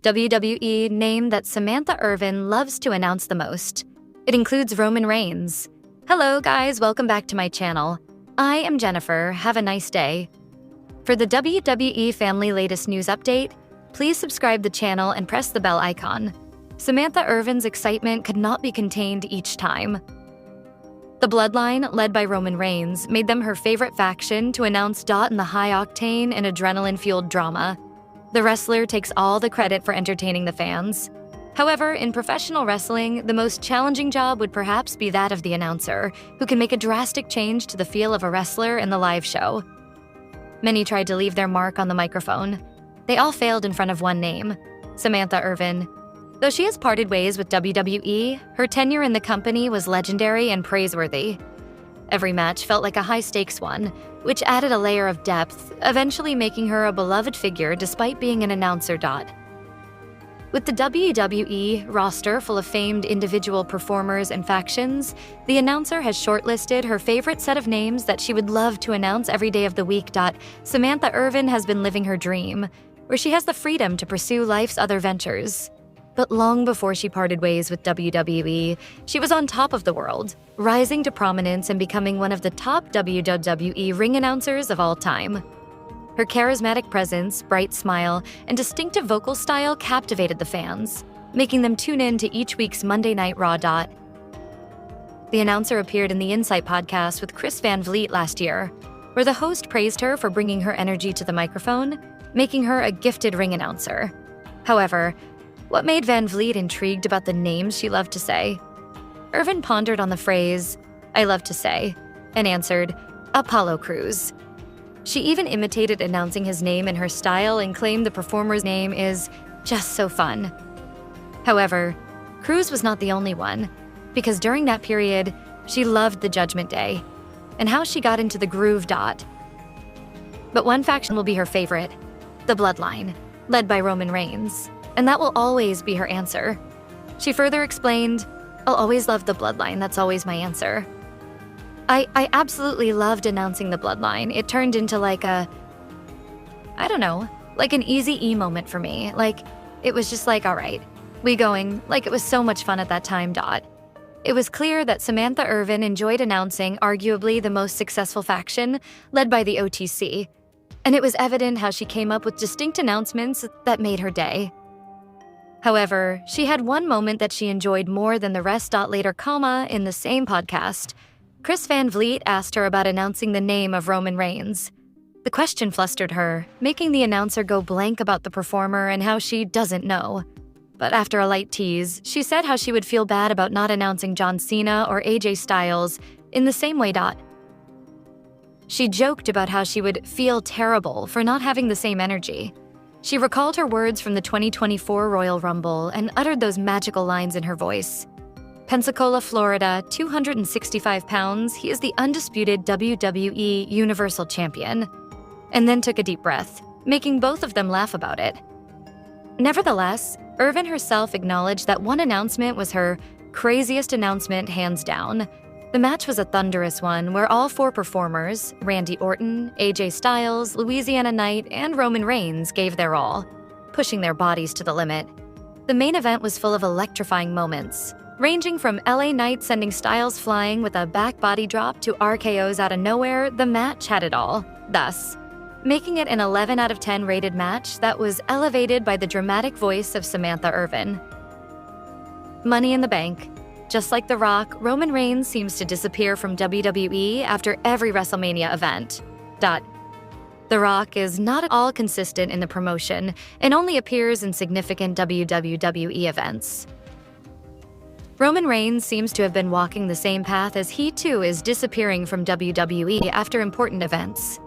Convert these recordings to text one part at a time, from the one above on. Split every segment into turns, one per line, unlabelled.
WWE name that Samantha Irvin loves to announce the most. It includes Roman Reigns. Hello guys, welcome back to my channel. I am Jennifer, have a nice day. For the WWE family latest news update, please subscribe the channel and press the bell icon. Samantha Irvin's excitement could not be contained each time. The Bloodline, led by Roman Reigns, made them her favorite faction to announce in the high-octane and adrenaline-fueled drama. The wrestler takes all the credit for entertaining the fans. However, in professional wrestling, the most challenging job would perhaps be that of the announcer, who can make a drastic change to the feel of a wrestler in the live show. Many tried to leave their mark on the microphone. They all failed in front of one name, Samantha Irvin. Though she has parted ways with WWE, her tenure in the company was legendary and praiseworthy. Every match felt like a high-stakes one, which added a layer of depth, eventually making her a beloved figure despite being an announcer. With the WWE roster full of famed individual performers and factions, the announcer has shortlisted her favorite set of names that she would love to announce every day of the week. Samantha Irvin has been living her dream, where she has the freedom to pursue life's other ventures. But long before she parted ways with WWE, she was on top of the world, rising to prominence and becoming one of the top WWE ring announcers of all time. Her charismatic presence, bright smile, and distinctive vocal style captivated the fans, making them tune in to each week's Monday Night Raw. The announcer appeared in the Insight podcast with Chris Van Vliet last year, where the host praised her for bringing her energy to the microphone, making her a gifted ring announcer. However, what made Van Vliet intrigued about the names she loved to say? Irvin pondered on the phrase, "I love to say," and answered, "Apollo Crews." She even imitated announcing his name in her style and claimed the performer's name is just so fun. However, Crews was not the only one, because during that period, she loved the Judgment Day and how she got into the groove. But one faction will be her favorite, the Bloodline, led by Roman Reigns. And that will always be her answer. She further explained, "I'll always love the Bloodline, that's always my answer." I absolutely loved announcing the Bloodline. It turned into like an easy E moment for me. It was just like, all right, we going, it was so much fun at that time. It was clear that Samantha Irvin enjoyed announcing arguably the most successful faction, led by the OTC. And it was evident how she came up with distinct announcements that made her day. However, she had one moment that she enjoyed more than the rest. Later, in the same podcast, Chris Van Vliet asked her about announcing the name of Roman Reigns. The question flustered her, making the announcer go blank about the performer and how she doesn't know. But after a light tease, she said how she would feel bad about not announcing John Cena or AJ Styles in the same way. She joked about how she would feel terrible for not having the same energy. She recalled her words from the 2024 Royal Rumble and uttered those magical lines in her voice. Pensacola, Florida, 265 pounds, he is the undisputed WWE Universal Champion. And then took a deep breath, making both of them laugh about it. Nevertheless, Irvin herself acknowledged that one announcement was her craziest announcement hands down. The match was a thunderous one where all four performers, Randy Orton, AJ Styles, Louisiana Knight, and Roman Reigns, gave their all, pushing their bodies to the limit. The main event was full of electrifying moments, ranging from LA Knight sending Styles flying with a back body drop to RKOs out of nowhere. The match had it all, thus making it an 11 out of 10 rated match that was elevated by the dramatic voice of Samantha Irvin. Money in the Bank. Just like The Rock, Roman Reigns seems to disappear from WWE after every WrestleMania event. The Rock is not at all consistent in the promotion and only appears in significant WWE events. Roman Reigns seems to have been walking the same path as he too is disappearing from WWE after important events.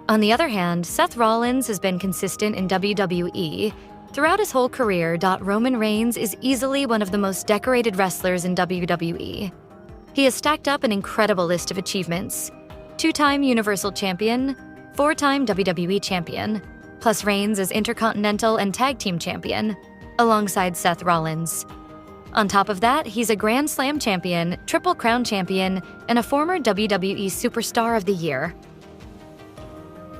On the other hand, Seth Rollins has been consistent in WWE. Throughout his whole career, Roman Reigns is easily one of the most decorated wrestlers in WWE. He has stacked up an incredible list of achievements: 2-time Universal Champion, 4-time WWE Champion, plus reigns as Intercontinental and Tag Team Champion, alongside Seth Rollins. On top of that, he's a Grand Slam Champion, Triple Crown Champion, and a former WWE Superstar of the Year.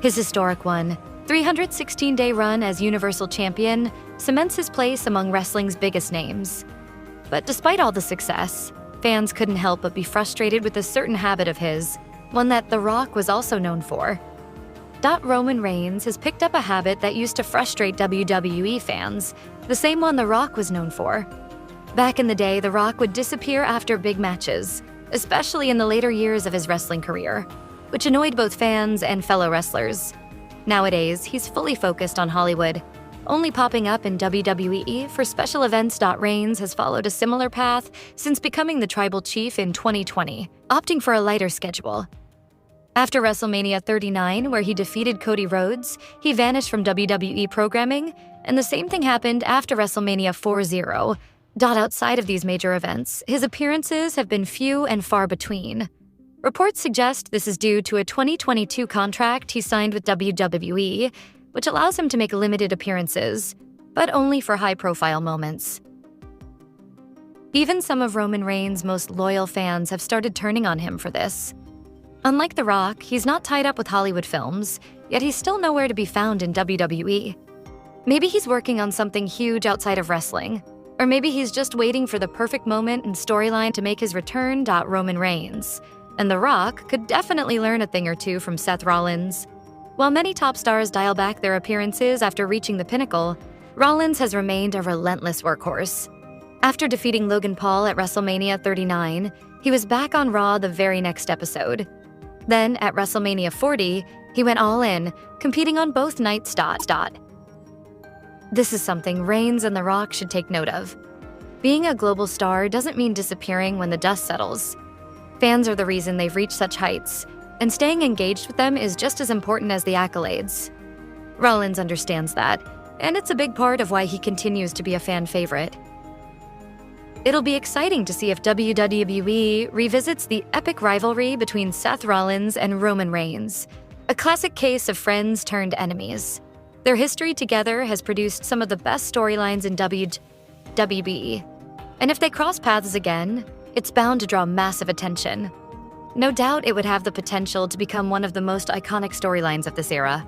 His historic one, 316-day run as Universal Champion cements his place among wrestling's biggest names. But despite all the success, fans couldn't help but be frustrated with a certain habit of his, one that The Rock was also known for. Roman Reigns has picked up a habit that used to frustrate WWE fans, the same one The Rock was known for. Back in the day, The Rock would disappear after big matches, especially in the later years of his wrestling career, which annoyed both fans and fellow wrestlers. Nowadays, he's fully focused on Hollywood, only popping up in WWE for special events. Reigns has followed a similar path since becoming the Tribal Chief in 2020, opting for a lighter schedule. After WrestleMania 39, where he defeated Cody Rhodes, he vanished from WWE programming, and the same thing happened after WrestleMania 40. Outside of these major events, his appearances have been few and far between. Reports suggest this is due to a 2022 contract he signed with WWE, which allows him to make limited appearances, but only for high-profile moments. Even some of Roman Reigns' most loyal fans have started turning on him for this. Unlike The Rock, he's not tied up with Hollywood films, yet he's still nowhere to be found in WWE. Maybe he's working on something huge outside of wrestling, or maybe he's just waiting for the perfect moment and storyline to make his return. Roman Reigns and The Rock could definitely learn a thing or two from Seth Rollins. While many top stars dial back their appearances after reaching the pinnacle, Rollins has remained a relentless workhorse. After defeating Logan Paul at WrestleMania 39, he was back on Raw the very next episode. Then, at WrestleMania 40, he went all in, competing on both nights. This is something Reigns and The Rock should take note of. Being a global star doesn't mean disappearing when the dust settles. Fans are the reason they've reached such heights, and staying engaged with them is just as important as the accolades. Rollins understands that, and it's a big part of why he continues to be a fan favorite. It'll be exciting to see if WWE revisits the epic rivalry between Seth Rollins and Roman Reigns, a classic case of friends turned enemies. Their history together has produced some of the best storylines in WWE, and if they cross paths again, it's bound to draw massive attention. No doubt it would have the potential to become one of the most iconic storylines of this era.